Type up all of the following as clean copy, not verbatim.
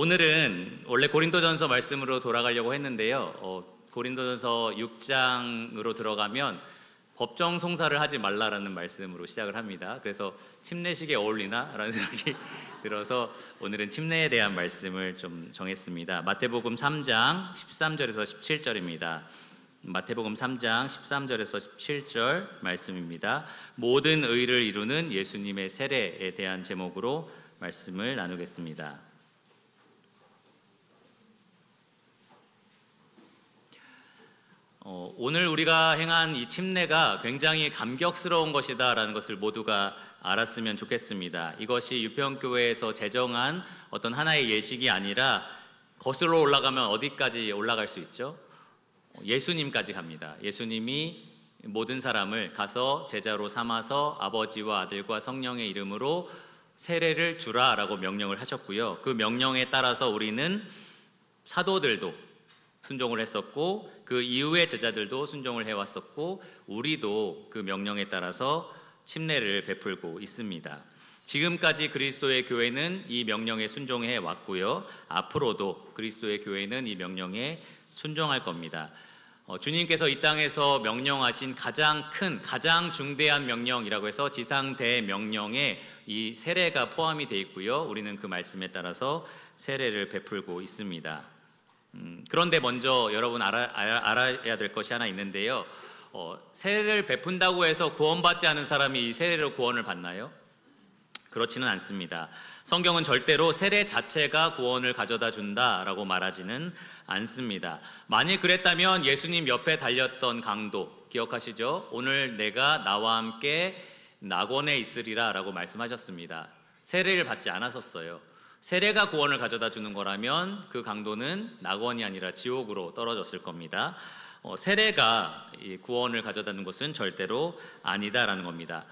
오늘은 원래 고린도전서 말씀으로 돌아가려고 했는데요. 고린도전서 6장으로 들어가면 법정 송사를 하지 말라라는 말씀으로 시작을 합니다. 그래서 침례식에 어울리나? 라는 생각이 들어서 오늘은 침례에 대한 말씀을 좀 정했습니다. 마태복음 3장 13절에서 17절입니다. 마태복음 3장 13절에서 17절 말씀입니다. 모든 의를 이루는 예수님의 세례에 대한 제목으로 말씀을 나누겠습니다. 오늘 우리가 행한 이 침례가 굉장히 감격스러운 것이다라는 것을 모두가 알았으면 좋겠습니다. 이것이 유평교회에서 제정한 어떤 하나의 예식이 아니라 거슬러 올라가면 어디까지 올라갈 수 있죠? 예수님까지 갑니다. 예수님이 모든 사람을 가서 제자로 삼아서 아버지와 아들과 성령의 이름으로 세례를 주라라고 명령을 하셨고요. 그 명령에 따라서 우리는 사도들도 순종을 했었고 그 이후의 제자들도 순종을 해왔었고 우리도 그 명령에 따라서 침례를 베풀고 있습니다. 지금까지 그리스도의 교회는 이 명령에 순종해 왔고요. 앞으로도 그리스도의 교회는 이 명령에 순종할 겁니다. 주님께서 이 땅에서 명령하신 가장 큰, 가장 중대한 명령이라고 해서 지상 대명령에 이 세례가 포함이 되어 있고요. 우리는 그 말씀에 따라서 세례를 베풀고 있습니다. 그런데 먼저 여러분 알아야 될 것이 하나 있는데요. 세례를 베푼다고 해서 구원받지 않은 사람이 이 세례로 구원을 받나요? 그렇지는 않습니다. 성경은 절대로 세례 자체가 구원을 가져다 준다라고 말하지는 않습니다. 만일 그랬다면 예수님 옆에 달렸던 강도 기억하시죠? 오늘 내가 나와 함께 낙원에 있으리라 라고 말씀하셨습니다. 세례를 받지 않았었어요. 세례가 구원을 가져다 주는 거라면 그 강도는 낙원이 아니라 지옥으로 떨어졌을 겁니다. 세례가 구원을 가져다 주는 것은 절대로 아니다라는 겁니다.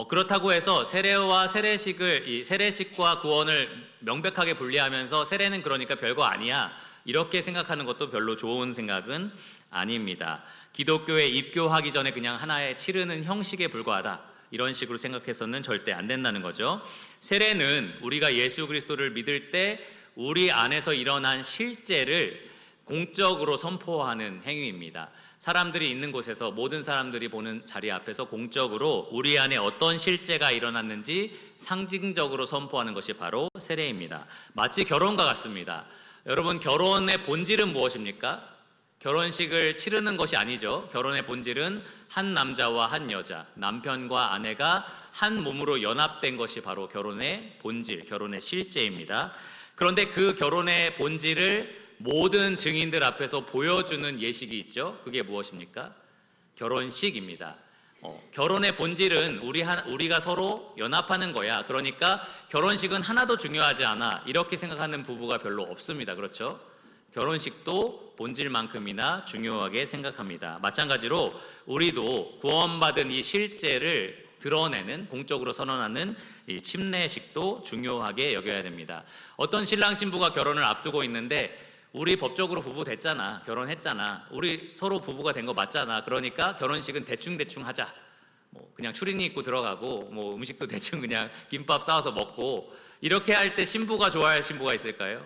그렇다고 해서 세례와 세례식과 구원을 명백하게 분리하면서 세례는 그러니까 별거 아니야 이렇게 생각하는 것도 별로 좋은 생각은 아닙니다. 기독교에 입교하기 전에 그냥 하나의 치르는 형식에 불과하다. 이런 식으로 생각해서는 절대 안 된다는 거죠. 세례는 우리가 예수 그리스도를 믿을 때 우리 안에서 일어난 실제를 공적으로 선포하는 행위입니다. 사람들이 있는 곳에서 모든 사람들이 보는 자리 앞에서 공적으로 우리 안에 어떤 실제가 일어났는지 상징적으로 선포하는 것이 바로 세례입니다. 마치 결혼과 같습니다. 여러분, 결혼의 본질은 무엇입니까? 결혼식을 치르는 것이 아니죠. 결혼의 본질은 한 남자와 한 여자, 남편과 아내가 한 몸으로 연합된 것이 바로 결혼의 본질, 결혼의 실제입니다. 그런데 그 결혼의 본질을 모든 증인들 앞에서 보여주는 예식이 있죠. 그게 무엇입니까? 결혼식입니다. 결혼의 본질은 우리가 서로 연합하는 거야. 그러니까 결혼식은 하나도 중요하지 않아. 이렇게 생각하는 부부가 별로 없습니다. 그렇죠? 결혼식도 본질만큼이나 중요하게 생각합니다. 마찬가지로 우리도 구원받은 이 실제를 드러내는, 공적으로 선언하는 이 침례식도 중요하게 여겨야 됩니다. 어떤 신랑 신부가 결혼을 앞두고 있는데 우리 법적으로 부부 됐잖아, 결혼했잖아, 우리 서로 부부가 된 거 맞잖아. 그러니까 결혼식은 대충 하자. 그냥 추리닝 입고 들어가고 음식도 대충 그냥 김밥 싸워서 먹고 이렇게 할 때 신부가 좋아할 신부가 있을까요?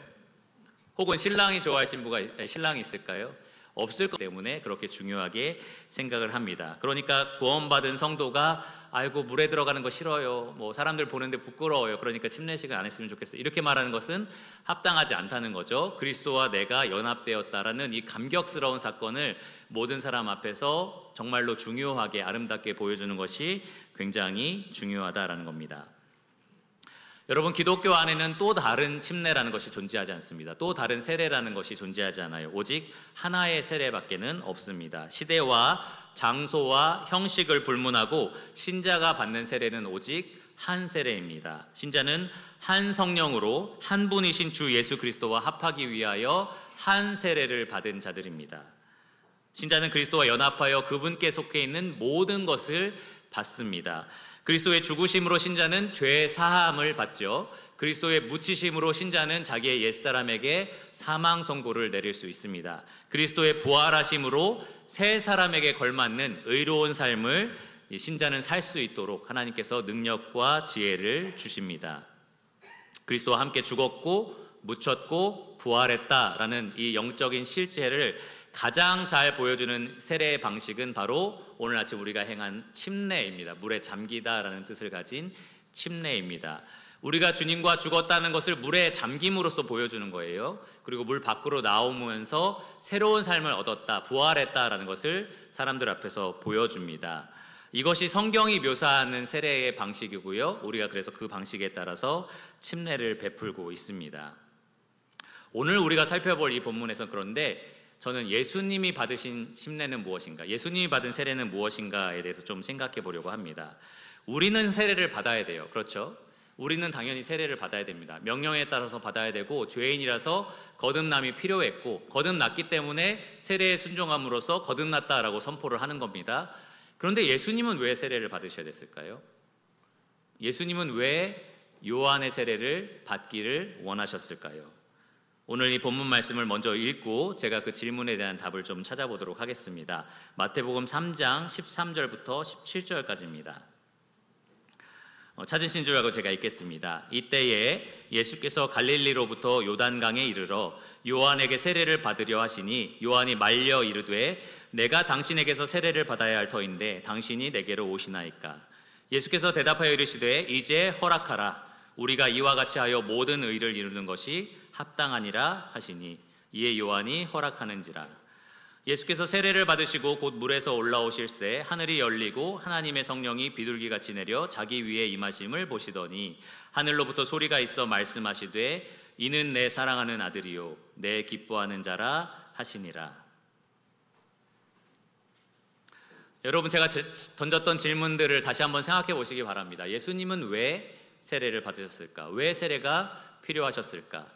혹은 신랑이 좋아할 신랑이 있을까요? 없을 것 때문에 그렇게 중요하게 생각을 합니다. 그러니까 구원받은 성도가 아이고 물에 들어가는 거 싫어요. 사람들 보는데 부끄러워요. 그러니까 침례식을 안 했으면 좋겠어요. 이렇게 말하는 것은 합당하지 않다는 거죠. 그리스도와 내가 연합되었다라는 이 감격스러운 사건을 모든 사람 앞에서 정말로 중요하게 아름답게 보여주는 것이 굉장히 중요하다라는 겁니다. 여러분, 기독교 안에는 또 다른 침례라는 것이 존재하지 않습니다. 또 다른 세례라는 것이 존재하지 않아요. 오직 하나의 세례밖에는 없습니다. 시대와 장소와 형식을 불문하고 신자가 받는 세례는 오직 한 세례입니다. 신자는 한 성령으로 한 분이신 주 예수 그리스도와 합하기 위하여 한 세례를 받은 자들입니다. 신자는 그리스도와 연합하여 그분께 속해 있는 모든 것을 받습니다. 그리스도의 죽으심으로 신자는 죄 사함을 받죠. 그리스도의 묻히심으로 신자는 자기의 옛사람에게 사망 선고를 내릴 수 있습니다. 그리스도의 부활하심으로 새 사람에게 걸맞는 의로운 삶을 신자는 살 수 있도록 하나님께서 능력과 지혜를 주십니다. 그리스도와 함께 죽었고 묻혔고 부활했다라는 이 영적인 실체를 가장 잘 보여주는 세례의 방식은 바로 오늘 아침 우리가 행한 침례입니다. 물에 잠기다라는 뜻을 가진 침례입니다. 우리가 주님과 죽었다는 것을 물에 잠김으로써 보여주는 거예요. 그리고 물 밖으로 나오면서 새로운 삶을 얻었다, 부활했다라는 것을 사람들 앞에서 보여줍니다. 이것이 성경이 묘사하는 세례의 방식이고요. 우리가 그래서 그 방식에 따라서 침례를 베풀고 있습니다. 오늘 우리가 살펴볼 이 본문에서 그런데 저는 예수님이 받으신 침례는 무엇인가, 예수님이 받은 세례는 무엇인가에 대해서 좀 생각해 보려고 합니다. 우리는 세례를 받아야 돼요. 그렇죠? 우리는 당연히 세례를 받아야 됩니다. 명령에 따라서 받아야 되고, 죄인이라서 거듭남이 필요했고, 거듭났기 때문에 세례에 순종함으로써 거듭났다라고 선포를 하는 겁니다. 그런데 예수님은 왜 세례를 받으셔야 됐을까요? 예수님은 왜 요한의 세례를 받기를 원하셨을까요? 오늘 이 본문 말씀을 먼저 읽고 제가 그 질문에 대한 답을 좀 찾아보도록 하겠습니다. 마태복음 3장 13절부터 17절까지입니다. 찾으신 줄 알고 제가 읽겠습니다. 이때에 예수께서 갈릴리로부터 요단강에 이르러 요한에게 세례를 받으려 하시니 요한이 말려 이르되 내가 당신에게서 세례를 받아야 할 터인데 당신이 내게로 오시나이까. 예수께서 대답하여 이르시되 이제 허락하라. 우리가 이와 같이 하여 모든 의를 이루는 것이 합당하니라 하시니 이에 요한이 허락하는지라. 예수께서 세례를 받으시고 곧 물에서 올라오실새 하늘이 열리고 하나님의 성령이 비둘기같이 내려 자기 위에 임하심을 보시더니 하늘로부터 소리가 있어 말씀하시되 이는 내 사랑하는 아들이요 내 기뻐하는 자라 하시니라. 여러분, 제가 던졌던 질문들을 다시 한번 생각해 보시기 바랍니다. 예수님은 왜 세례를 받으셨을까? 왜 세례가 필요하셨을까?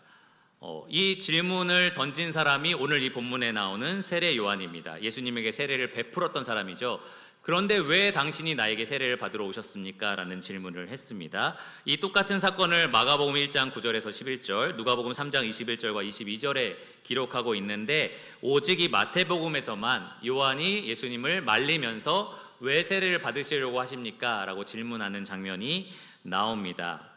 이 질문을 던진 사람이 오늘 이 본문에 나오는 세례 요한입니다. 예수님에게 세례를 베풀었던 사람이죠. 그런데 왜 당신이 나에게 세례를 받으러 오셨습니까? 라는 질문을 했습니다. 이 똑같은 사건을 마가복음 1장 9절에서 11절, 누가복음 3장 21절과 22절에 기록하고 있는데 오직 이 마태복음에서만 요한이 예수님을 말리면서 왜 세례를 받으시려고 하십니까? 라고 질문하는 장면이 나옵니다.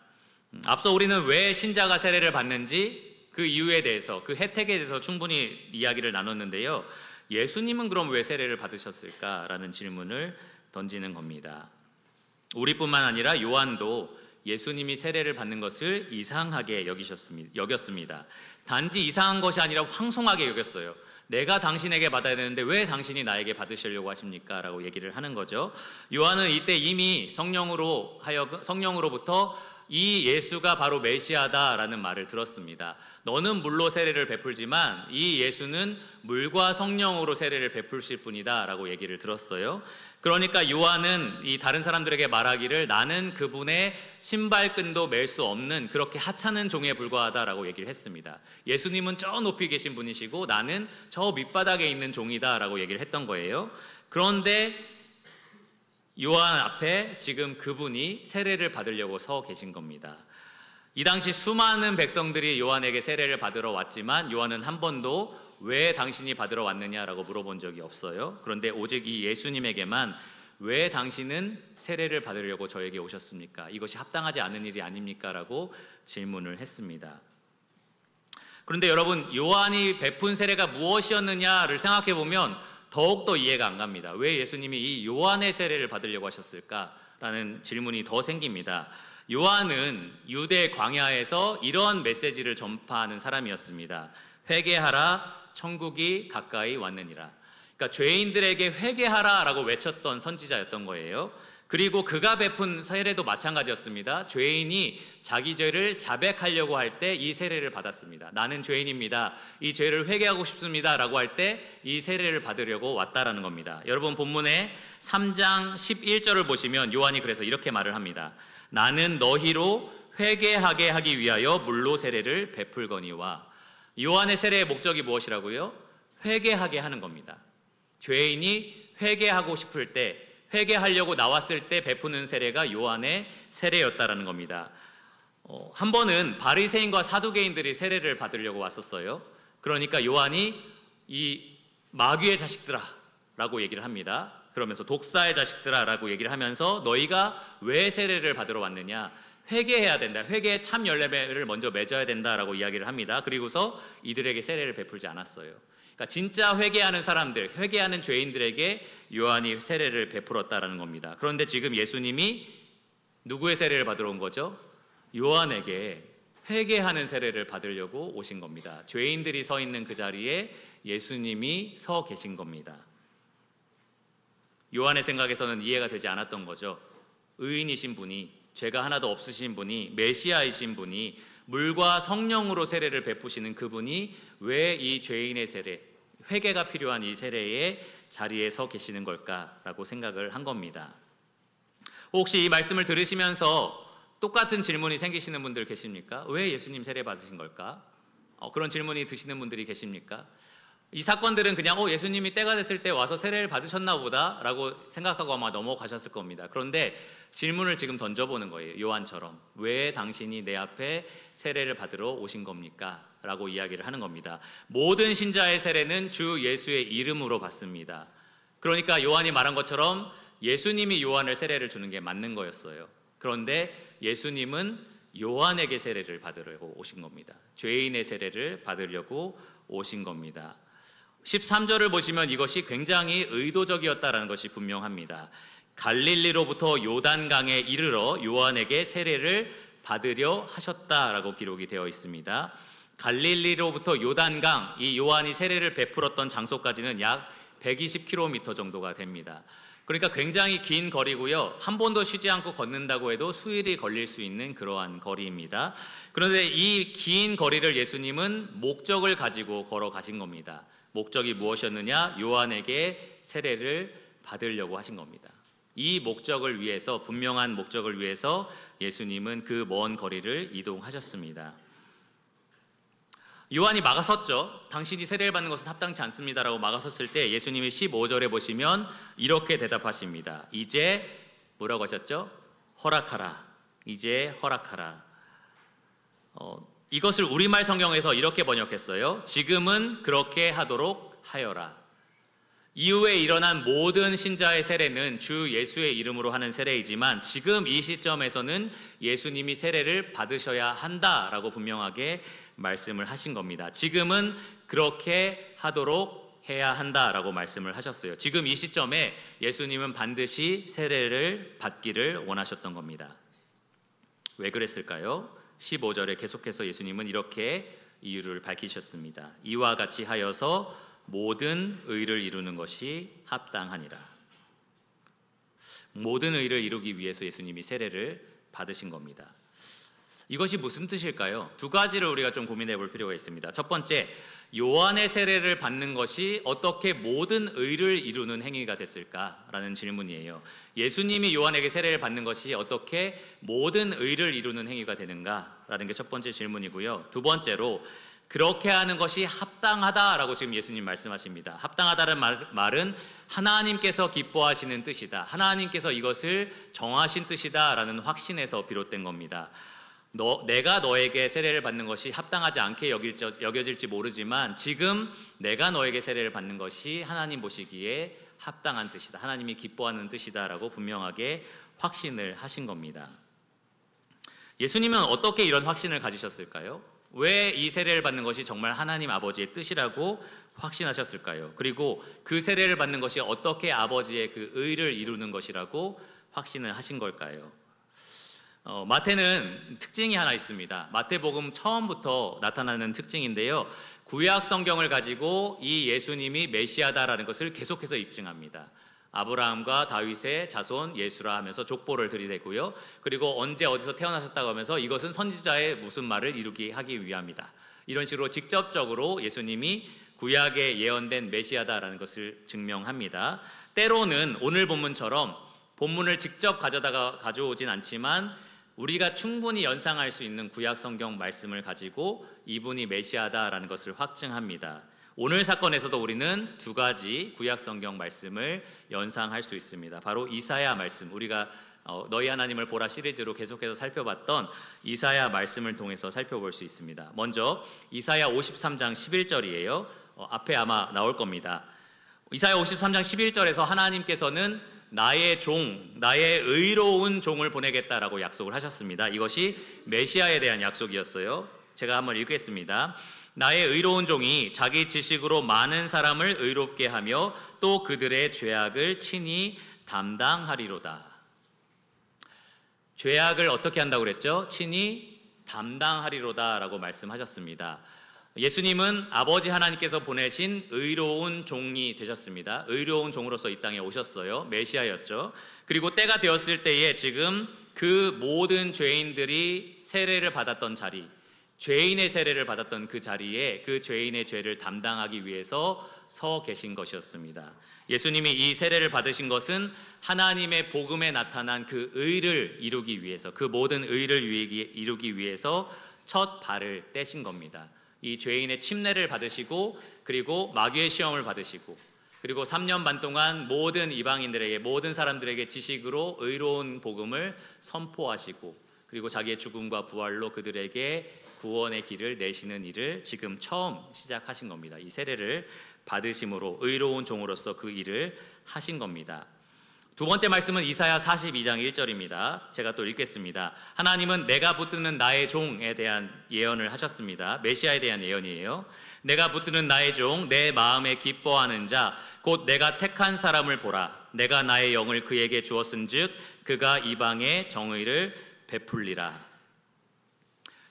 앞서 우리는 왜 신자가 세례를 받는지 그 이유에 대해서, 그 혜택에 대해서 충분히 이야기를 나눴는데요. 예수님은 그럼 왜 세례를 받으셨을까라는 질문을 던지는 겁니다. 우리뿐만 아니라 요한도 예수님이 세례를 받는 것을 이상하게 여겼습니다. 단지 이상한 것이 아니라 황송하게 여겼어요. 내가 당신에게 받아야 되는데 왜 당신이 나에게 받으시려고 하십니까? 라고 얘기를 하는 거죠. 요한은 이때 이미 성령으로부터 이 예수가 바로 메시아다라는 말을 들었습니다. 너는 물로 세례를 베풀지만 이 예수는 물과 성령으로 세례를 베풀실 분이다 라고 얘기를 들었어요. 그러니까 요한은 이 다른 사람들에게 말하기를 나는 그분의 신발끈도 맬 수 없는 그렇게 하찮은 종에 불과하다라고 얘기를 했습니다. 예수님은 저 높이 계신 분이시고 나는 저 밑바닥에 있는 종이다라고 얘기를 했던 거예요. 그런데 요한 앞에 지금 그분이 세례를 받으려고 서 계신 겁니다. 이 당시 수많은 백성들이 요한에게 세례를 받으러 왔지만 요한은 한 번도 왜 당신이 받으러 왔느냐라고 물어본 적이 없어요. 그런데 오직 이 예수님에게만 왜 당신은 세례를 받으려고 저에게 오셨습니까? 이것이 합당하지 않은 일이 아닙니까? 라고 질문을 했습니다. 그런데 여러분, 요한이 베푼 세례가 무엇이었느냐를 생각해 보면 더욱더 이해가 안 갑니다. 왜 예수님이 이 요한의 세례를 받으려고 하셨을까라는 질문이 더 생깁니다. 요한은 유대 광야에서 이런 메시지를 전파하는 사람이었습니다. 회개하라, 천국이 가까이 왔느니라. 그러니까 죄인들에게 회개하라라고 외쳤던 선지자였던 거예요. 그리고 그가 베푼 세례도 마찬가지였습니다. 죄인이 자기 죄를 자백하려고 할 때 이 세례를 받았습니다. 나는 죄인입니다. 이 죄를 회개하고 싶습니다. 라고 할 때 이 세례를 받으려고 왔다라는 겁니다. 여러분, 본문에 3장 11절을 보시면 요한이 그래서 이렇게 말을 합니다. 나는 너희로 회개하게 하기 위하여 물로 세례를 베풀거니와. 요한의 세례의 목적이 무엇이라고요? 회개하게 하는 겁니다. 죄인이 회개하고 싶을 때, 회개하려고 나왔을 때 베푸는 세례가 요한의 세례였다라는 겁니다. 한 번은 바리새인과 사두개인들이 세례를 받으려고 왔었어요. 그러니까 요한이 이 마귀의 자식들아 라고 얘기를 합니다. 그러면서 독사의 자식들아 라고 얘기를 하면서 너희가 왜 세례를 받으러 왔느냐? 회개해야 된다. 회개의 참 열매를 먼저 맺어야 된다라고 이야기를 합니다. 그리고서 이들에게 세례를 베풀지 않았어요. 그러니까 진짜 회개하는 사람들, 회개하는 죄인들에게 요한이 세례를 베풀었다라는 겁니다. 그런데 지금 예수님이 누구의 세례를 받으러 온 거죠? 요한에게 회개하는 세례를 받으려고 오신 겁니다. 죄인들이 서 있는 그 자리에 예수님이 서 계신 겁니다. 요한의 생각에서는 이해가 되지 않았던 거죠. 의인이신 분이, 죄가 하나도 없으신 분이, 메시아이신 분이, 물과 성령으로 세례를 베푸시는 그분이 왜 이 죄인의 세례, 회개가 필요한 이 세례의 자리에 서 계시는 걸까라고 생각을 한 겁니다. 혹시 이 말씀을 들으시면서 똑같은 질문이 생기시는 분들 계십니까? 왜 예수님 세례 받으신 걸까? 그런 질문이 드시는 분들이 계십니까? 이 사건들은 그냥 예수님이 때가 됐을 때 와서 세례를 받으셨나 보다 라고 생각하고 아마 넘어가셨을 겁니다. 그런데 질문을 지금 던져보는 거예요. 요한처럼. 왜 당신이 내 앞에 세례를 받으러 오신 겁니까? 라고 이야기를 하는 겁니다. 모든 신자의 세례는 주 예수의 이름으로 받습니다. 그러니까 요한이 말한 것처럼 예수님이 요한을 세례를 주는 게 맞는 거였어요. 그런데 예수님은 요한에게 세례를 받으려고 오신 겁니다. 죄인의 세례를 받으려고 오신 겁니다. 13절을 보시면 이것이 굉장히 의도적이었다라는 것이 분명합니다. 갈릴리로부터 요단강에 이르러 요한에게 세례를 받으려 하셨다라고 기록이 되어 있습니다. 갈릴리로부터 요단강, 이 요한이 세례를 베풀었던 장소까지는 약 120km 정도가 됩니다. 그러니까 굉장히 긴 거리고요. 한 번도 쉬지 않고 걷는다고 해도 수일이 걸릴 수 있는 그러한 거리입니다. 그런데 이 긴 거리를 예수님은 목적을 가지고 걸어가신 겁니다. 목적이 무엇이었느냐? 요한에게 세례를 받으려고 하신 겁니다. 이 목적을 위해서, 분명한 목적을 위해서 예수님은 그 먼 거리를 이동하셨습니다. 요한이 막아섰죠. 당신이 세례를 받는 것은 합당치 않습니다라고 막아섰을 때 예수님이 15절에 보시면 이렇게 대답하십니다. 이제 뭐라고 하셨죠? 허락하라. 이제 허락하라. 이것을 우리말 성경에서 이렇게 번역했어요. 지금은 그렇게 하도록 하여라. 이후에 일어난 모든 신자의 세례는 주 예수의 이름으로 하는 세례이지만 지금 이 시점에서는 예수님이 세례를 받으셔야 한다라고 분명하게 말씀을 하신 겁니다. 지금은 그렇게 하도록 해야 한다라고 말씀을 하셨어요. 지금 이 시점에 예수님은 반드시 세례를 받기를 원하셨던 겁니다. 왜 그랬을까요? 15절에 계속해서 예수님은 이렇게 이유를 밝히셨습니다. 이와 같이 하여서 모든 의를 이루는 것이 합당하니라. 모든 의를 이루기 위해서 예수님이 세례를 받으신 겁니다. 이것이 무슨 뜻일까요? 두 가지를 우리가 좀 고민해 볼 필요가 있습니다. 첫 번째, 요한의 세례를 받는 것이 어떻게 모든 의를 이루는 행위가 됐을까라는 질문이에요. 예수님이 요한에게 세례를 받는 것이 어떻게 모든 의를 이루는 행위가 되는가라는 게 첫 번째 질문이고요. 두 번째로, 그렇게 하는 것이 합당하다라고 지금 예수님 말씀하십니다. 합당하다는 말은 하나님께서 기뻐하시는 뜻이다. 하나님께서 이것을 정하신 뜻이다라는 확신에서 비롯된 겁니다. 내가 너에게 세례를 받는 것이 합당하지 않게 여겨질지 모르지만 지금 내가 너에게 세례를 받는 것이 하나님 보시기에 합당한 뜻이다. 하나님이 기뻐하는 뜻이다라고 분명하게 확신을 하신 겁니다. 예수님은 어떻게 이런 확신을 가지셨을까요? 왜 이 세례를 받는 것이 정말 하나님 아버지의 뜻이라고 확신하셨을까요? 그리고 그 세례를 받는 것이 어떻게 아버지의 그 의를 이루는 것이라고 확신을 하신 걸까요? 마태는 특징이 하나 있습니다. 마태복음 처음부터 나타나는 특징인데요. 구약 성경을 가지고 이 예수님이 메시아다라는 것을 계속해서 입증합니다. 아브라함과 다윗의 자손 예수라 하면서 족보를 들이대고요. 그리고 언제 어디서 태어나셨다고 하면서 이것은 선지자의 무슨 말을 이루게 하기 위함이다. 이런 식으로 직접적으로 예수님이 구약에 예언된 메시아다라는 것을 증명합니다. 때로는 오늘 본문처럼 본문을 직접 가져오진 않지만 우리가 충분히 연상할 수 있는 구약 성경 말씀을 가지고 이분이 메시아다라는 것을 확증합니다. 오늘 사건에서도 우리는 두 가지 구약 성경 말씀을 연상할 수 있습니다. 바로 이사야 말씀, 우리가 너희 하나님을 보라 시리즈로 계속해서 살펴봤던 이사야 말씀을 통해서 살펴볼 수 있습니다. 먼저 이사야 53장 11절이에요. 앞에 아마 나올 겁니다. 이사야 53장 11절에서 하나님께서는 나의 종, 나의 의로운 종을 보내겠다라고 약속을 하셨습니다. 이것이 메시아에 대한 약속이었어요. 제가 한번 읽겠습니다. 나의 의로운 종이 자기 지식으로 많은 사람을 의롭게 하며 또 그들의 죄악을 친히 담당하리로다. 죄악을 어떻게 한다고 그랬죠? 친히 담당하리로다라고 말씀하셨습니다. 예수님은 아버지 하나님께서 보내신 의로운 종이 되셨습니다. 의로운 종으로서 이 땅에 오셨어요. 메시아였죠. 그리고 때가 되었을 때에 지금 그 모든 죄인들이 세례를 받았던 자리, 죄인의 세례를 받았던 그 자리에 그 죄인의 죄를 담당하기 위해서 서 계신 것이었습니다. 예수님이 이 세례를 받으신 것은 하나님의 복음에 나타난 그 의를 이루기 위해서, 그 모든 의를 이루기 위해서 첫 발을 떼신 겁니다. 이 죄인의 침례를 받으시고 그리고 마귀의 시험을 받으시고 그리고 3년 반 동안 모든 이방인들에게, 모든 사람들에게 지식으로 의로운 복음을 선포하시고 그리고 자기의 죽음과 부활로 그들에게 구원의 길을 내시는 일을 지금 처음 시작하신 겁니다. 이 세례를 받으심으로 의로운 종으로서 그 일을 하신 겁니다. 두 번째 말씀은 이사야 42장 1절입니다. 제가 또 읽겠습니다. 하나님은 내가 붙드는 나의 종에 대한 예언을 하셨습니다. 메시아에 대한 예언이에요. 내가 붙드는 나의 종, 내 마음에 기뻐하는 자, 곧 내가 택한 사람을 보라. 내가 나의 영을 그에게 주었은즉 그가 이방에 정의를 베풀리라.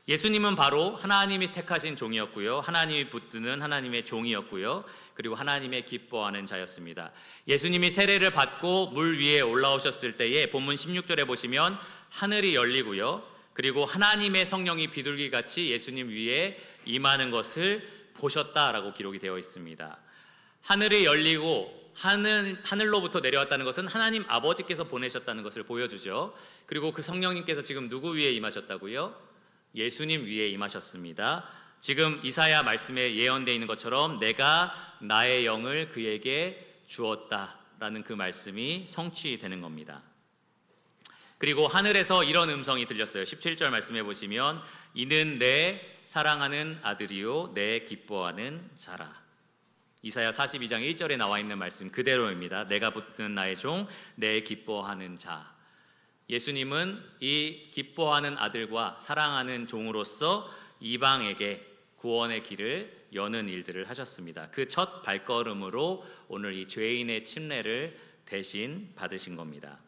예수님은 바로 하나님이 택하신 종이었고요. 하나님이 붙드는 하나님의 종이었고요. 그리고 하나님의 기뻐하는 자였습니다. 예수님이 세례를 받고 물 위에 올라오셨을 때에 본문 16절에 보시면 하늘이 열리고요. 그리고 하나님의 성령이 비둘기같이 예수님 위에 임하는 것을 보셨다라고 기록이 되어 있습니다. 하늘이 열리고 하늘로부터 내려왔다는 것은 하나님 아버지께서 보내셨다는 것을 보여주죠. 그리고 그 성령님께서 지금 누구 위에 임하셨다고요? 예수님 위에 임하셨습니다. 지금 이사야 말씀에 예언되어 있는 것처럼 내가 나의 영을 그에게 주었다라는 그 말씀이 성취되는 겁니다. 그리고 하늘에서 이런 음성이 들렸어요. 17절 말씀해 보시면 이는 내 사랑하는 아들이요 내 기뻐하는 자라. 이사야 42장 1절에 나와 있는 말씀 그대로입니다. 내가 붙든 나의 종, 내 기뻐하는 자. 예수님은 이 기뻐하는 아들과 사랑하는 종으로서 이방에게 구원의 길을 여는 일들을 하셨습니다. 그 첫 발걸음으로 오늘 이 죄인의 침례를 대신 받으신 겁니다.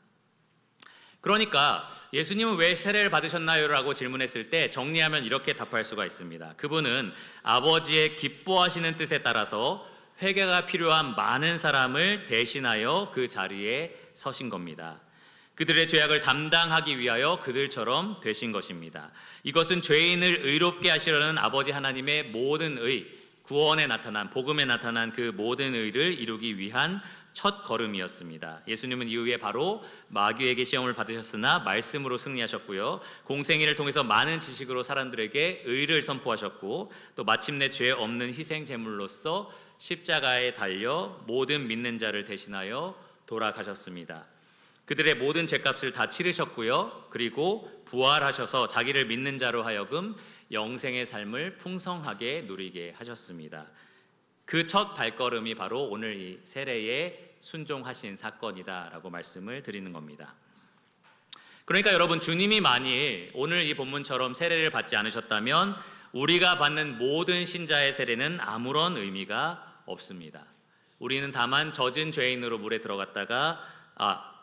그러니까 예수님은 왜 세례를 받으셨나요? 라고 질문했을 때 정리하면 이렇게 답할 수가 있습니다. 그분은 아버지의 기뻐하시는 뜻에 따라서 회개가 필요한 많은 사람을 대신하여 그 자리에 서신 겁니다. 그들의 죄악을 담당하기 위하여 그들처럼 되신 것입니다. 이것은 죄인을 의롭게 하시려는 아버지 하나님의 모든 의, 구원에 나타난, 복음에 나타난 그 모든 의를 이루기 위한 첫 걸음이었습니다. 예수님은 이후에 바로 마귀에게 시험을 받으셨으나 말씀으로 승리하셨고요. 공생애를 통해서 많은 지식으로 사람들에게 의를 선포하셨고 또 마침내 죄 없는 희생 제물로서 십자가에 달려 모든 믿는 자를 대신하여 돌아가셨습니다. 그들의 모든 죄값을 다 치르셨고요. 그리고 부활하셔서 자기를 믿는 자로 하여금 영생의 삶을 풍성하게 누리게 하셨습니다. 그 첫 발걸음이 바로 오늘 이 세례에 순종하신 사건이다라고 말씀을 드리는 겁니다. 그러니까 여러분, 주님이 만일 오늘 이 본문처럼 세례를 받지 않으셨다면 우리가 받는 모든 신자의 세례는 아무런 의미가 없습니다. 우리는 다만 젖은 죄인으로 물에 들어갔다가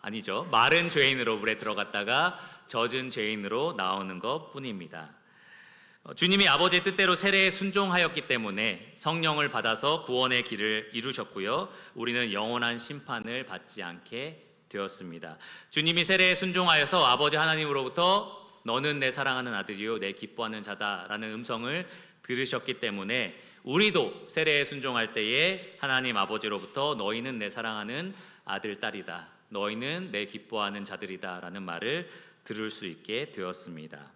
아니죠. 마른 죄인으로 물에 들어갔다가 젖은 죄인으로 나오는 것 뿐입니다. 주님이 아버지의 뜻대로 세례에 순종하였기 때문에 성령을 받아서 구원의 길을 이루셨고요. 우리는 영원한 심판을 받지 않게 되었습니다. 주님이 세례에 순종하여서 아버지 하나님으로부터 너는 내 사랑하는 아들이요 내 기뻐하는 자다라는 음성을 들으셨기 때문에 우리도 세례에 순종할 때에 하나님 아버지로부터 너희는 내 사랑하는 아들, 딸이다. 너희는 내 기뻐하는 자들이다 라는 말을 들을 수 있게 되었습니다.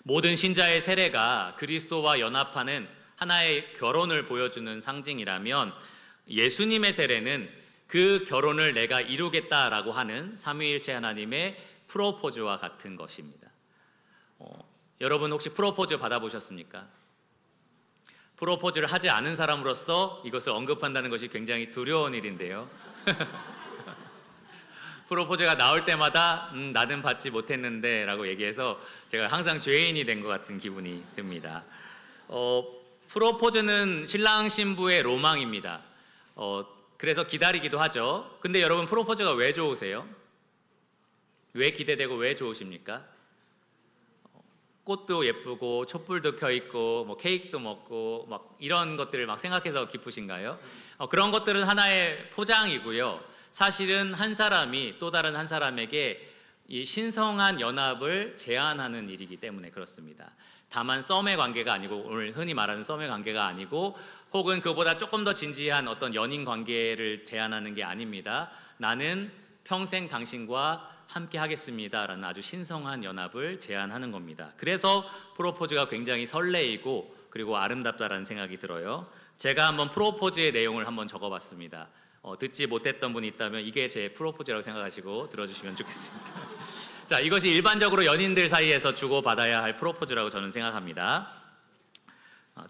모든 신자의 세례가 그리스도와 연합하는 하나의 결혼을 보여주는 상징이라면 예수님의 세례는 그 결혼을 내가 이루겠다라고 하는 삼위일체 하나님의 프로포즈와 같은 것입니다. 여러분 혹시 프로포즈 받아보셨습니까? 프로포즈를 하지 않은 사람으로서 이것을 언급한다는 것이 굉장히 두려운 일인데요. 프로포즈가 나올 때마다 나는 받지 못했는데 라고 얘기해서 제가 항상 죄인이 된 것 같은 기분이 듭니다. 프로포즈는 신랑 신부의 로망입니다. 그래서 기다리기도 하죠. 근데 여러분, 프로포즈가 왜 좋으세요? 왜 기대되고 왜 좋으십니까? 꽃도 예쁘고 촛불도 켜 있고 뭐 케이크도 먹고 막 이런 것들을 막 생각해서 기쁘신가요? 그런 것들은 하나의 포장이고요. 사실은 한 사람이 또 다른 한 사람에게 이 신성한 연합을 제안하는 일이기 때문에 그렇습니다. 다만 썸의 관계가 아니고, 오늘 흔히 말하는 썸의 관계가 아니고, 혹은 그보다 조금 더 진지한 어떤 연인 관계를 제안하는 게 아닙니다. 나는 평생 당신과 함께 하겠습니다라는 아주 신성한 연합을 제안하는 겁니다. 그래서 프로포즈가 굉장히 설레이고 그리고 아름답다라는 생각이 들어요. 제가 한번 프로포즈의 내용을 한번 적어봤습니다. 듣지 못했던 분이 있다면 이게 제 프로포즈라고 생각하시고 들어주시면 좋겠습니다. 자, 이것이 일반적으로 연인들 사이에서 주고받아야 할 프로포즈라고 저는 생각합니다.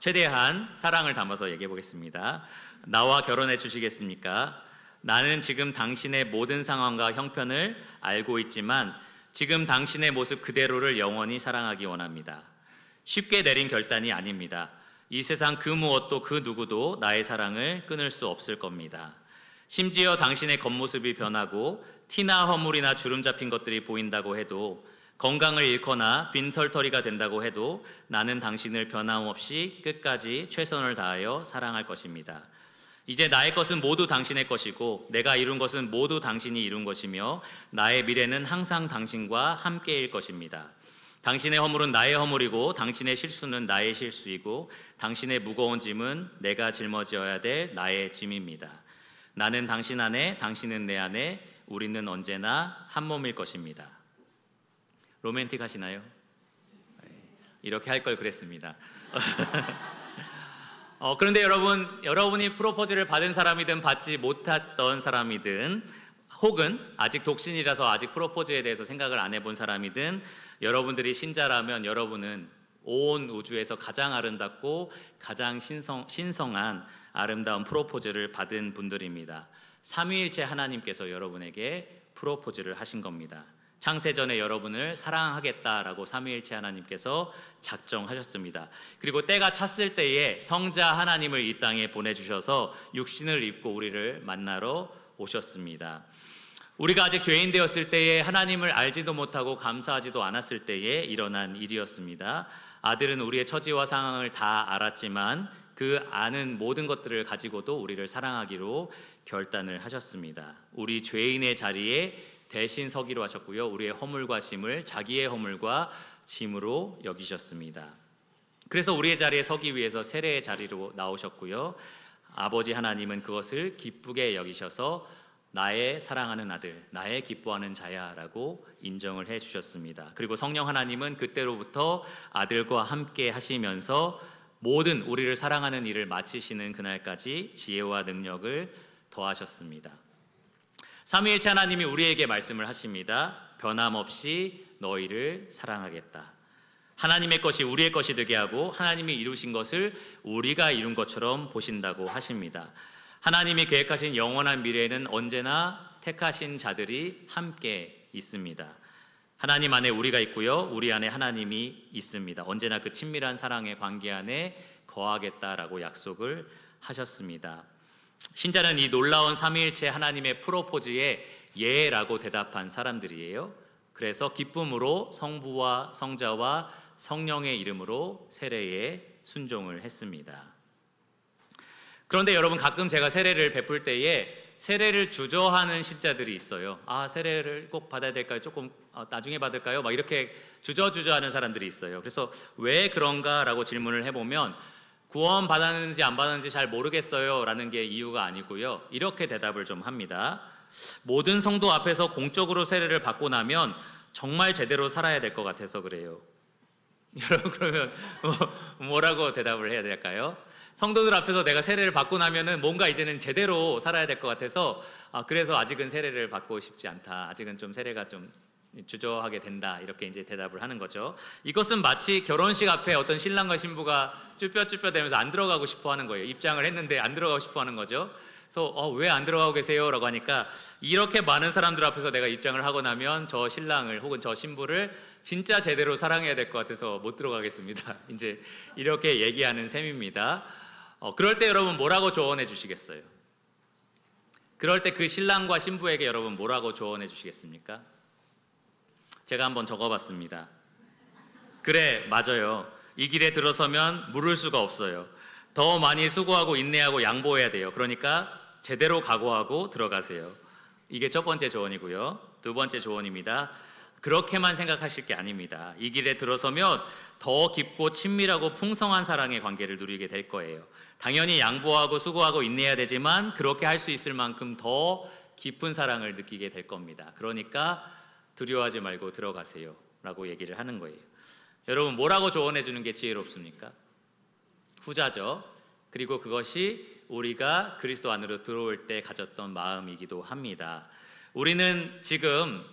최대한 사랑을 담아서 얘기해 보겠습니다. 나와 결혼해 주시겠습니까? 나는 지금 당신의 모든 상황과 형편을 알고 있지만 지금 당신의 모습 그대로를 영원히 사랑하기 원합니다. 쉽게 내린 결단이 아닙니다. 이 세상 그 무엇도 그 누구도 나의 사랑을 끊을 수 없을 겁니다. 심지어 당신의 겉모습이 변하고 티나 허물이나 주름 잡힌 것들이 보인다고 해도, 건강을 잃거나 빈털터리가 된다고 해도 나는 당신을 변함없이 끝까지 최선을 다하여 사랑할 것입니다. 이제 나의 것은 모두 당신의 것이고 내가 이룬 것은 모두 당신이 이룬 것이며 나의 미래는 항상 당신과 함께일 것입니다. 당신의 허물은 나의 허물이고 당신의 실수는 나의 실수이고 당신의 무거운 짐은 내가 짊어져야 될 나의 짐입니다. 나는 당신 안에, 당신은 내 안에, 우리는 언제나 한 몸일 것입니다. 로맨틱 하시나요? 이렇게 할 걸 그랬습니다. 그런데 여러분이 프로포즈를 받은 사람이든 받지 못했던 사람이든, 혹은 아직 독신이라서 아직 프로포즈에 대해서 생각을 안 해본 사람이든, 여러분들이 신자라면 여러분은 온 우주에서 가장 아름답고 가장 신성한 아름다운 프로포즈를 받은 분들입니다. 삼위일체 하나님께서 여러분에게 프로포즈를 하신 겁니다. 창세전에 여러분을 사랑하겠다라고 삼위일체 하나님께서 작정하셨습니다. 그리고 때가 찼을 때에 성자 하나님을 이 땅에 보내주셔서 육신을 입고 우리를 만나러 오셨습니다. 우리가 아직 죄인 되었을 때에, 하나님을 알지도 못하고 감사하지도 않았을 때에 일어난 일이었습니다. 아들은 우리의 처지와 상황을 다 알았지만 그 아는 모든 것들을 가지고도 우리를 사랑하기로 결단을 하셨습니다. 우리 죄인의 자리에 대신 서기로 하셨고요. 우리의 허물과 짐을 자기의 허물과 짐으로 여기셨습니다. 그래서 우리의 자리에 서기 위해서 세례의 자리로 나오셨고요. 아버지 하나님은 그것을 기쁘게 여기셔서 나의 사랑하는 아들, 나의 기뻐하는 자야라고 인정을 해주셨습니다. 그리고 성령 하나님은 그때로부터 아들과 함께 하시면서 모든 우리를 사랑하는 일을 마치시는 그날까지 지혜와 능력을 더하셨습니다. 삼위일체 하나님이 우리에게 말씀을 하십니다. 변함없이 너희를 사랑하겠다. 하나님의 것이 우리의 것이 되게 하고 하나님이 이루신 것을 우리가 이룬 것처럼 보신다고 하십니다. 하나님이 계획하신 영원한 미래에는 언제나 택하신 자들이 함께 있습니다. 하나님 안에 우리가 있고요, 우리 안에 하나님이 있습니다. 언제나 그 친밀한 사랑의 관계 안에 거하겠다라고 약속을 하셨습니다. 신자는 이 놀라운 삼위일체 하나님의 프로포즈에 예라고 대답한 사람들이에요. 그래서 기쁨으로 성부와 성자와 성령의 이름으로 세례에 순종을 했습니다. 그런데 여러분, 가끔 제가 세례를 베풀 때에 세례를 주저하는 신자들이 있어요. 세례를 꼭 받아야 될까요? 조금 나중에 받을까요? 막 이렇게 주저하는 사람들이 있어요. 그래서 왜 그런가라고 질문을 해보면, 구원 받았는지 안 받았는지 잘 모르겠어요 라는 게 이유가 아니고요, 이렇게 대답을 좀 합니다. 모든 성도 앞에서 공적으로 세례를 받고 나면 정말 제대로 살아야 될 것 같아서 그래요. 여러분, 그러면 뭐라고 대답을 해야 될까요? 성도들 앞에서 내가 세례를 받고 나면은 뭔가 이제는 제대로 살아야 될 것 같아서 그래서 아직은 세례를 받고 싶지 않다, 아직은 좀 세례가 좀 주저하게 된다, 이렇게 이제 대답을 하는 거죠. 이것은 마치 결혼식 앞에 어떤 신랑과 신부가 쭈뼛쭈뼛대면서 안 들어가고 싶어 하는 거예요. 입장을 했는데 안 들어가고 싶어 하는 거죠. 그래서 왜 안 들어가고 계세요? 라고 하니까 이렇게 많은 사람들 앞에서 내가 입장을 하고 나면 저 신랑을 혹은 저 신부를 진짜 제대로 사랑해야 될 것 같아서 못 들어가겠습니다. 이제 이렇게 얘기하는 셈입니다. 그럴 때 여러분 뭐라고 조언해 주시겠어요? 그럴 때 그 신랑과 신부에게 여러분 뭐라고 조언해 주시겠습니까? 제가 한번 적어봤습니다. 그래, 맞아요. 이 길에 들어서면 물을 수가 없어요. 더 많이 수고하고 인내하고 양보해야 돼요. 그러니까 제대로 각오하고 들어가세요. 이게 첫 번째 조언이고요. 두 번째 조언입니다. 그렇게만 생각하실 게 아닙니다. 이 길에 들어서면 더 깊고 친밀하고 풍성한 사랑의 관계를 누리게 될 거예요. 당연히 양보하고 수고하고 인내해야 되지만 그렇게 할 수 있을 만큼 더 깊은 사랑을 느끼게 될 겁니다. 그러니까 두려워하지 말고 들어가세요 라고 얘기를 하는 거예요. 여러분 뭐라고 조언해 주는 게 지혜롭습니까? 후자죠. 그리고 그것이 우리가 그리스도 안으로 들어올 때 가졌던 마음이기도 합니다. 우리는 지금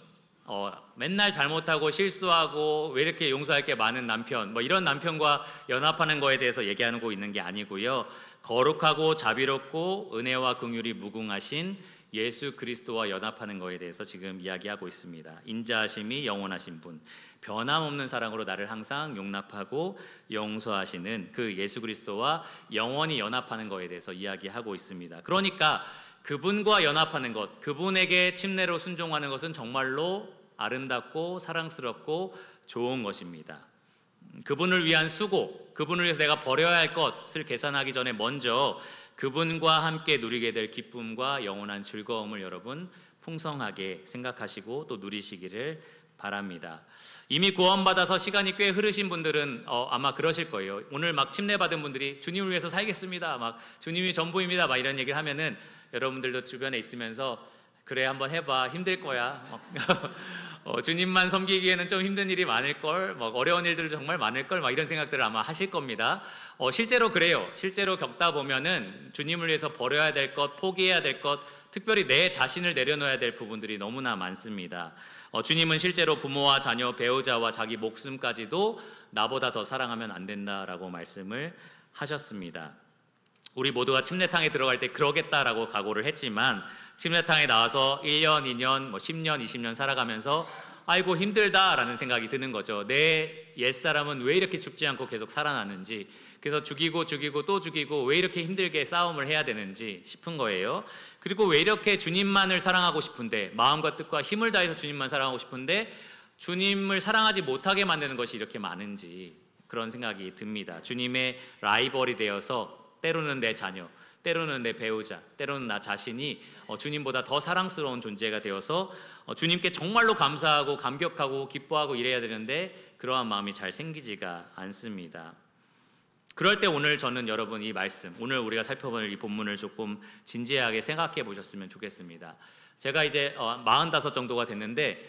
맨날 잘못하고 실수하고 왜 이렇게 용서할 게 많은 남편, 이런 남편과 연합하는 거에 대해서 얘기하고 있는 게 아니고요. 거룩하고 자비롭고 은혜와 긍휼이 무궁하신 예수 그리스도와 연합하는 거에 대해서 지금 이야기하고 있습니다. 인자하심이 영원하신 분, 변함없는 사랑으로 나를 항상 용납하고 용서하시는 그 예수 그리스도와 영원히 연합하는 거에 대해서 이야기하고 있습니다. 그러니까 그분과 연합하는 것, 그분에게 침례로 순종하는 것은 정말로 아름답고 사랑스럽고 좋은 것입니다. 그분을 위한 수고, 그분을 위해서 내가 버려야 할 것을 계산하기 전에 먼저 그분과 함께 누리게 될 기쁨과 영원한 즐거움을 여러분 풍성하게 생각하시고 또 누리시기를 바랍니다. 이미 구원받아서 시간이 꽤 흐르신 분들은 아마 그러실 거예요. 오늘 막 침례받은 분들이 주님을 위해서 살겠습니다, 막 주님이 전부입니다, 막 이런 얘기를 하면은 여러분들도 주변에 있으면서 그래 한번 해봐, 힘들 거야. 주님만 섬기기에는 좀 힘든 일이 많을걸, 어려운 일들 정말 많을걸, 이런 생각들을 아마 하실 겁니다. 실제로 그래요. 실제로 겪다 보면은 주님을 위해서 버려야 될 것, 포기해야 될 것, 특별히 내 자신을 내려놓아야 될 부분들이 너무나 많습니다. 주님은 실제로 부모와 자녀, 배우자와 자기 목숨까지도 나보다 더 사랑하면 안 된다라고 말씀을 하셨습니다. 우리 모두가 침례탕에 들어갈 때 그러겠다라고 각오를 했지만 침례탕에 나와서 1년, 2년, 10년, 20년 살아가면서 아이고 힘들다라는 생각이 드는 거죠. 내 옛사람은 왜 이렇게 죽지 않고 계속 살아나는지, 그래서 죽이고 또 죽이고 왜 이렇게 힘들게 싸움을 해야 되는지 싶은 거예요. 그리고 왜 이렇게 주님만을 사랑하고 싶은데, 마음과 뜻과 힘을 다해서 주님만 사랑하고 싶은데 주님을 사랑하지 못하게 만드는 것이 이렇게 많은지 그런 생각이 듭니다. 주님의 라이벌이 되어서 때로는 내 자녀, 때로는 내 배우자, 때로는 나 자신이 주님보다 더 사랑스러운 존재가 되어서 주님께 정말로 감사하고 감격하고 기뻐하고 이래야 되는데 그러한 마음이 잘 생기지가 않습니다. 그럴 때 오늘 저는 여러분 이 말씀, 오늘 우리가 살펴볼 이 본문을 조금 진지하게 생각해 보셨으면 좋겠습니다. 제가 이제 45 정도가 됐는데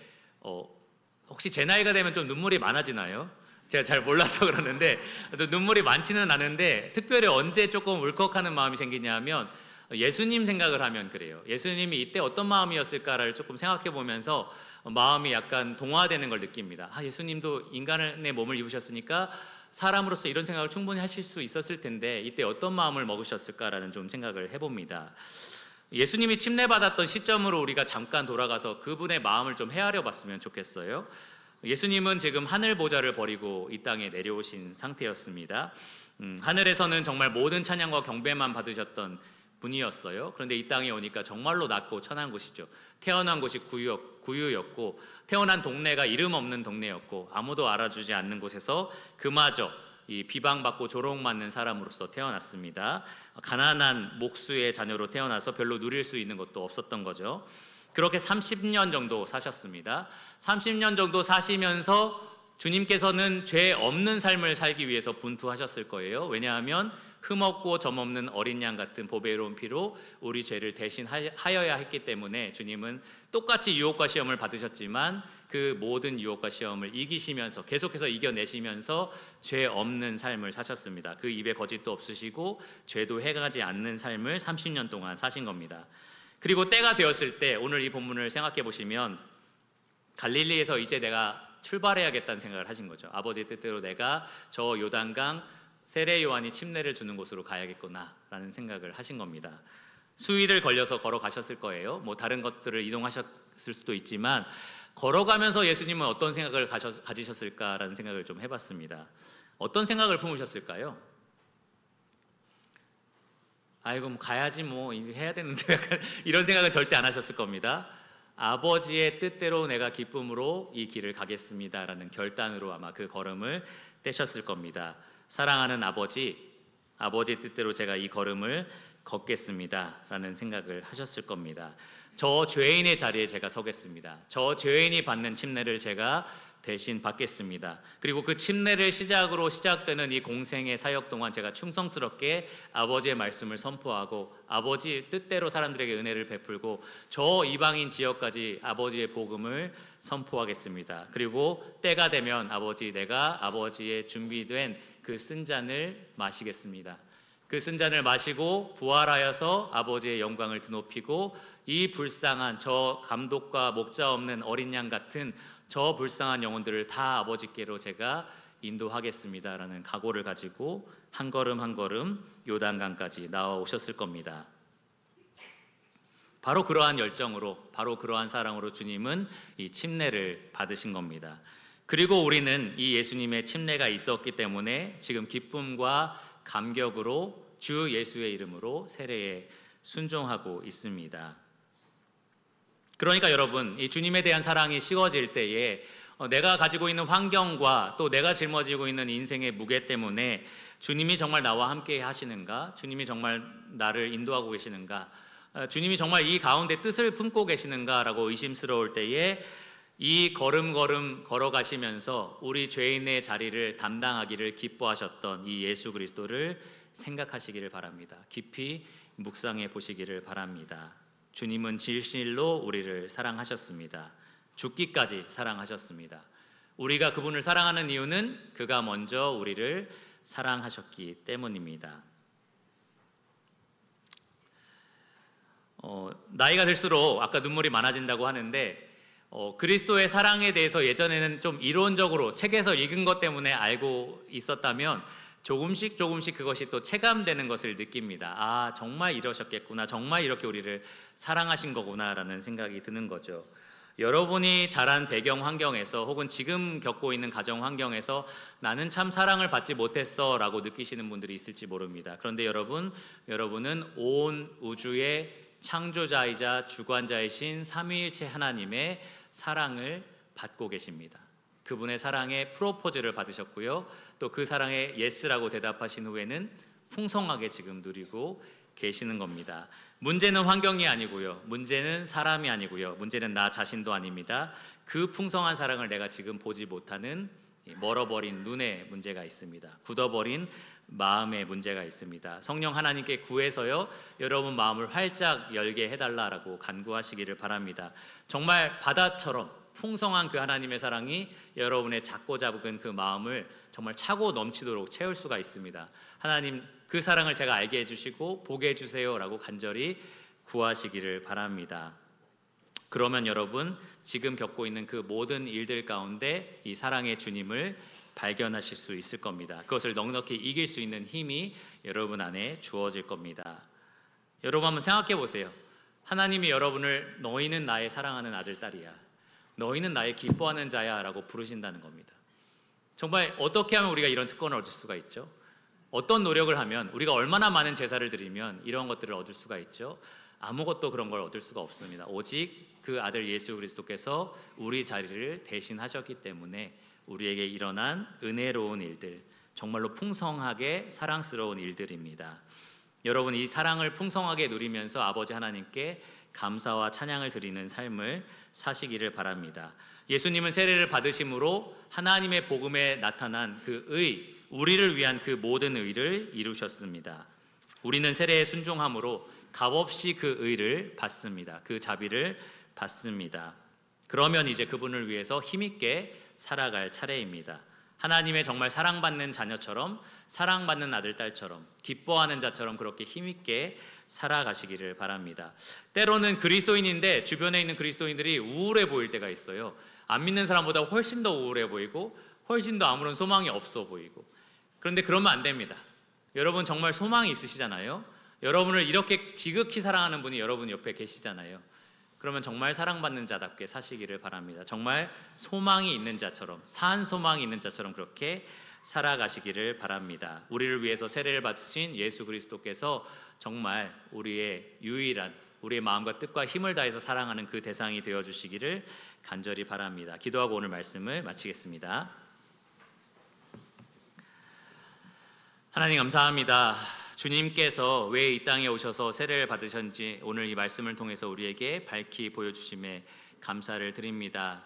혹시 제 나이가 되면 좀 눈물이 많아지나요? 제가 잘 몰라서 그러는데 또 눈물이 많지는 않은데 특별히 언제 조금 울컥하는 마음이 생기냐면 예수님 생각을 하면 그래요. 예수님이 이때 어떤 마음이었을까를 조금 생각해 보면서 마음이 약간 동화되는 걸 느낍니다. 예수님도 인간의 몸을 입으셨으니까 사람으로서 이런 생각을 충분히 하실 수 있었을 텐데 이때 어떤 마음을 먹으셨을까라는 좀 생각을 해봅니다. 예수님이 침례받았던 시점으로 우리가 잠깐 돌아가서 그분의 마음을 좀 헤아려 봤으면 좋겠어요. 예수님은 지금 하늘 보좌를 버리고 이 땅에 내려오신 상태였습니다. 하늘에서는 정말 모든 찬양과 경배만 받으셨던 분이었어요. 그런데 이 땅에 오니까 정말로 낮고 천한 곳이죠. 태어난 곳이 구유였고 태어난 동네가 이름 없는 동네였고 아무도 알아주지 않는 곳에서 그마저 이 비방받고 조롱받는 사람으로서 태어났습니다. 가난한 목수의 자녀로 태어나서 별로 누릴 수 있는 것도 없었던 거죠. 그렇게 30년 정도 사셨습니다. 30년 정도 사시면서 주님께서는 죄 없는 삶을 살기 위해서 분투하셨을 거예요. 왜냐하면 흠없고 점없는 어린 양 같은 보배로운 피로 우리 죄를 대신 하여야 했기 때문에 주님은 똑같이 유혹과 시험을 받으셨지만 그 모든 유혹과 시험을 이기시면서 계속해서 이겨내시면서 죄 없는 삶을 사셨습니다. 그 입에 거짓도 없으시고 죄도 행하지 않는 삶을 30년 동안 사신 겁니다. 그리고 때가 되었을 때 오늘 이 본문을 생각해 보시면 갈릴리에서 이제 내가 출발해야겠다는 생각을 하신 거죠. 아버지 뜻대로 내가 저 요단강 세례 요한이 침례를 주는 곳으로 가야겠구나 라는 생각을 하신 겁니다. 수일을 걸려서 걸어가셨을 거예요. 뭐 다른 것들을 이동하셨을 수도 있지만 걸어가면서 예수님은 어떤 생각을 가지셨을까라는 생각을 좀 해봤습니다. 어떤 생각을 품으셨을까요? 아이고 뭐 가야지 뭐 이제 해야 되는데 약간 이런 생각은 절대 안 하셨을 겁니다. 아버지의 뜻대로 내가 기쁨으로 이 길을 가겠습니다라는 결단으로 아마 그 걸음을 떼셨을 겁니다. 사랑하는 아버지, 아버지의 뜻대로 제가 이 걸음을 걷겠습니다라는 생각을 하셨을 겁니다. 저 죄인의 자리에 제가 서겠습니다. 저 죄인이 받는 침례를 제가 대신 받겠습니다. 그리고 그 침례를 시작으로 시작되는 이 공생의 사역 동안 제가 충성스럽게 아버지의 말씀을 선포하고 아버지의 뜻대로 사람들에게 은혜를 베풀고 저 이방인 지역까지 아버지의 복음을 선포하겠습니다. 그리고 때가 되면 내가 아버지의 준비된 그 쓴 잔을 마시겠습니다. 그 쓴 잔을 마시고 부활하여서 아버지의 영광을 드높이고 이 불쌍한 저 감독과 목자 없는 어린 양 같은 저 불쌍한 영혼들을 다 아버지께로 제가 인도하겠습니다라는 각오를 가지고 한 걸음 한 걸음 요단강까지 나와오셨을 겁니다. 바로 그러한 열정으로, 바로 그러한 사랑으로 주님은 이 침례를 받으신 겁니다. 그리고 우리는 이 예수님의 침례가 있었기 때문에 지금 기쁨과 감격으로 주 예수의 이름으로 세례에 순종하고 있습니다. 그러니까 여러분, 이 주님에 대한 사랑이 식어질 때에 내가 가지고 있는 환경과 또 내가 짊어지고 있는 인생의 무게 때문에 주님이 정말 나와 함께 하시는가? 주님이 정말 나를 인도하고 계시는가? 주님이 정말 이 가운데 뜻을 품고 계시는가라고 의심스러울 때에 이 걸음걸음 걸어가시면서 우리 죄인의 자리를 담당하기를 기뻐하셨던 이 예수 그리스도를 생각하시기를 바랍니다. 깊이 묵상해 보시기를 바랍니다. 주님은 진실로 우리를 사랑하셨습니다. 죽기까지 사랑하셨습니다. 우리가 그분을 사랑하는 이유는 그가 먼저 우리를 사랑하셨기 때문입니다. 나이가 들수록 아까 눈물이 많아진다고 하는데 그리스도의 사랑에 대해서 예전에는 좀 이론적으로 책에서 읽은 것 때문에 알고 있었다면 조금씩 그것이 또 체감되는 것을 느낍니다. 아, 정말 이러셨겠구나. 정말 이렇게 우리를 사랑하신 거구나라는 생각이 드는 거죠. 여러분이 자란 배경 환경에서 혹은 지금 겪고 있는 가정 환경에서 나는 참 사랑을 받지 못했어 라고 느끼시는 분들이 있을지 모릅니다. 그런데 여러분은 온 우주의 창조자이자 주관자이신 삼위일체 하나님의 사랑을 받고 계십니다. 그분의 사랑에 프로포즈를 받으셨고요. 또 그 사랑에 예스라고 대답하신 후에는 풍성하게 지금 누리고 계시는 겁니다. 문제는 환경이 아니고요. 문제는 사람이 아니고요. 문제는 나 자신도 아닙니다. 그 풍성한 사랑을 내가 지금 보지 못하는 멀어버린 눈에 문제가 있습니다. 굳어버린 마음에 문제가 있습니다. 성령 하나님께 구해서요, 여러분 마음을 활짝 열게 해달라라고 간구하시기를 바랍니다. 정말 바다처럼 풍성한 그 하나님의 사랑이 여러분의 작고 작은 그 마음을 정말 차고 넘치도록 채울 수가 있습니다. 하나님, 그 사랑을 제가 알게 해주시고 보게 해주세요라고 간절히 구하시기를 바랍니다. 그러면 여러분, 지금 겪고 있는 그 모든 일들 가운데 이 사랑의 주님을 발견하실 수 있을 겁니다. 그것을 넉넉히 이길 수 있는 힘이 여러분 안에 주어질 겁니다. 여러분 한번 생각해 보세요. 하나님이 여러분을 너희는 나의 사랑하는 아들, 딸이야. 너희는 나의 기뻐하는 자야 라고 부르신다는 겁니다. 정말 어떻게 하면 우리가 이런 특권을 얻을 수가 있죠? 어떤 노력을 하면, 우리가 얼마나 많은 제사를 드리면 이런 것들을 얻을 수가 있죠? 아무것도 그런 걸 얻을 수가 없습니다. 오직 그 아들 예수 그리스도께서 우리 자리를 대신하셨기 때문에 우리에게 일어난 은혜로운 일들, 정말로 풍성하게 사랑스러운 일들입니다. 여러분, 이 사랑을 풍성하게 누리면서 아버지 하나님께 감사와 찬양을 드리는 삶을 사시기를 바랍니다. 예수님은 세례를 받으심으로 하나님의 복음에 나타난 그 의, 우리를 위한 그 모든 의를 이루셨습니다. 우리는 세례에 순종함으로 값없이 그 의를 받습니다. 그 자비를 받습니다. 그러면 이제 그분을 위해서 힘있게 살아갈 차례입니다. 하나님의 정말 사랑받는 자녀처럼, 사랑받는 아들, 딸처럼, 기뻐하는 자처럼 그렇게 힘있게 살아가시기를 바랍니다. 때로는 그리스도인인데 주변에 있는 그리스도인들이 우울해 보일 때가 있어요. 안 믿는 사람보다 훨씬 더 우울해 보이고 훨씬 더 아무런 소망이 없어 보이고. 그런데 그러면 안 됩니다. 여러분 정말 소망이 있으시잖아요. 여러분을 이렇게 지극히 사랑하는 분이 여러분 옆에 계시잖아요. 그러면 정말 사랑받는 자답게 사시기를 바랍니다. 정말 소망이 있는 자처럼, 산 소망이 있는 자처럼 그렇게 살아가시기를 바랍니다. 우리를 위해서 세례를 받으신 예수 그리스도께서 정말 우리의 유일한, 우리의 마음과 뜻과 힘을 다해서 사랑하는 그 대상이 되어주시기를 간절히 바랍니다. 기도하고 오늘 말씀을 마치겠습니다. 하나님 감사합니다. 주님께서 왜 이 땅에 오셔서 세례를 받으셨는지 오늘 이 말씀을 통해서 우리에게 밝히 보여주심에 감사를 드립니다.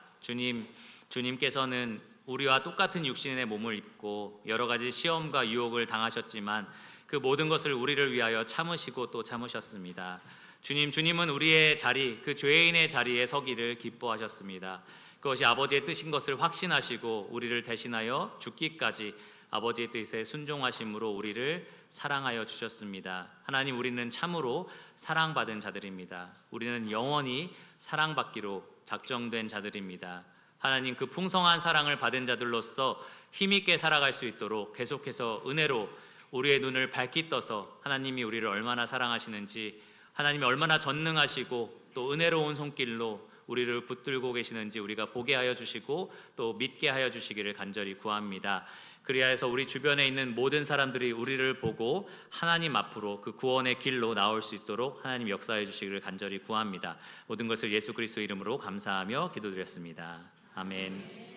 주님께서는 우리와 똑같은 육신의 몸을 입고 여러 가지 시험과 유혹을 당하셨지만 그 모든 것을 우리를 위하여 참으시고 또 참으셨습니다. 주님은 우리의 자리, 그 죄인의 자리에 서기를 기뻐하셨습니다. 그것이 아버지의 뜻인 것을 확신하시고 우리를 대신하여 죽기까지 아버지의 뜻에 순종하심으로 우리를 사랑하여 주셨습니다. 하나님, 우리는 참으로 사랑받은 자들입니다. 우리는 영원히 사랑받기로 작정된 자들입니다. 하나님, 그 풍성한 사랑을 받은 자들로서 힘있게 살아갈 수 있도록 계속해서 은혜로 우리의 눈을 밝히 떠서 하나님이 우리를 얼마나 사랑하시는지, 하나님이 얼마나 전능하시고 또 은혜로운 손길로 우리를 붙들고 계시는지 우리가 보게 하여 주시고 또 믿게 하여 주시기를 간절히 구합니다. 그리하여서 우리 주변에 있는 모든 사람들이 우리를 보고 하나님 앞으로 그 구원의 길로 나올 수 있도록 하나님 역사해 주시기를 간절히 구합니다. 모든 것을 예수 그리스도 이름으로 감사하며 기도드렸습니다. 아멘.